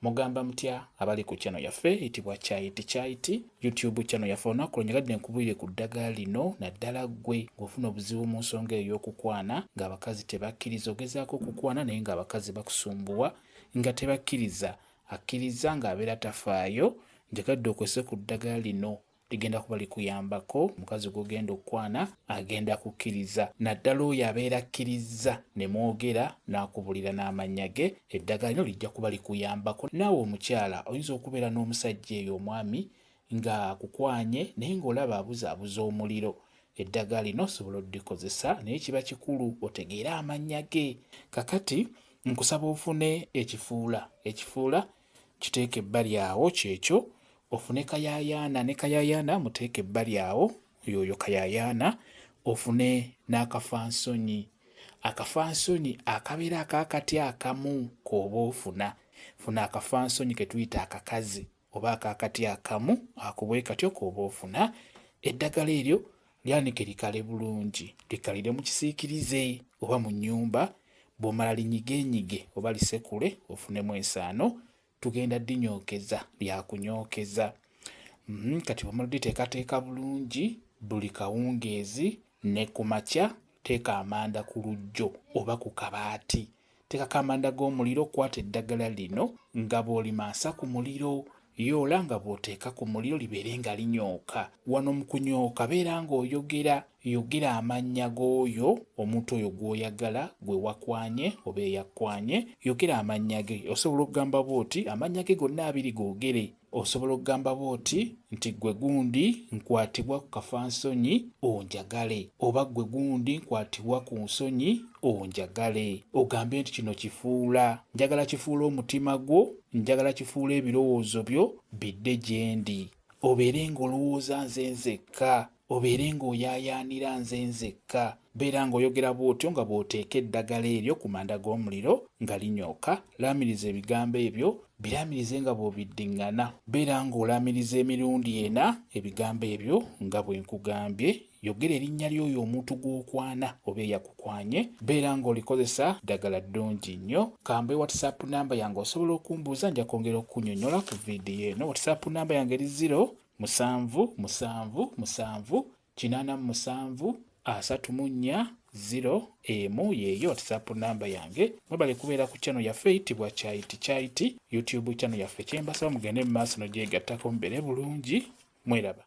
Mugamba mutya abali ku channel yaffe etibwa Chaiti YouTube channel yaffe olunaku nyagadde nkubwire ku ddagala lino naddala ggwe ng'ofuna obuzibu mu nsonga ey'okukwana ng'abakazi tebakkiriza ogezaako okukwana naye ng'abakazi bakusumbuwa nga tebakkiriza akkiriza ng'abeera tafaayo njagadde okwese ku ddagala lino ligenda kuba likuyambako mukazi gw'ogenda okukwana agenda kukkiriza naddala oyo abeera akkiriza ne mwogera n'akubulira n'amannya ge eddagala lino lijja kuba likuyambako naawe omukyala oyinza okubeera n'omusajja eyo omwami nga akukwanye naye ng'olaba abuzaabuza omuliro eddagala lino osobola oddikozesa naye kiba kikulu otegeere amannya ge kakati nkusaba ofune ekifuula kiteeke ebbali awo kyekyo ofune kayayaana ne kayayaana muteeke ebbali awo yoyo kayayaana ofune n'akafansonyi akabeera akakati akamu k'oba ofuna akafansonyi ke tuyita akakazi oba akakati akamu akubwe katyo k'oba ofuna eddagala eryo lyanike likale bulungi likalire mu kisiikirize oba mu nnyumba bw'omala linyigenyige oba lisekule ofunemu ensaano tugenda dinyookeza lyakunyookeza kati bw'omala diteekateeka bulungi buli kawungeezi ne ku makya teeka amanda ku lujjo oba ku kabaati teekako amanda g'omuliro kwata eddagala lino nga bw'olimansa ku muliro yoola nga bw'oteeka ku muliro libeere nga linyooka wano mu kunyooka beera ng'oyogera amannya g'oyo omuntu oyo gw'oyagala gwe wakwanye oba eyakwanye yogera amannya ge osobola okugamba bw'oti amannya ge gonna abiri googere osobola okugamba bw'oti nti gwe gundi nkwatibwa ku kafansonyi onjagale oba gwe gundi nkwatibwa ku nsonyi onjagale ogambe nti kino kifuula njagala kifuula omutima gwo njagala kifuula ebirowoozo byo bidde gye ndi obeere ng'olowooza nze nzekka obeere ng'oyaayaanira nze nzekka beera ng'oyogera bw'otyo nga bw'oteeka eddagala eryo ku manda g'omuliro nga linyooka laamiriza ebigambo ebyo biraamirize nga bw'obiddiŋŋana beera ng'olaamiriza emirundi ena ebigambo ebyo nga bwe nkugambye yogera erinnya ly'oyo omuntu gw'okwana oba eyakukwanye beera ng'olikozesa ddagala ddungi nnyo kambe whatsapp namba yange osobola okumbuuza nja kwongera okukunnyonnyola ku vidiyo eno whatsapp namba yange eri 0777837 yeeyo whatsapp namba yange mwebale kubeera ku channel yaffe eyitibwa Chaiti YouTube channel yaffe kyembasaba mugende mu maaso n'ogyegattako mubeere bulungi mweraba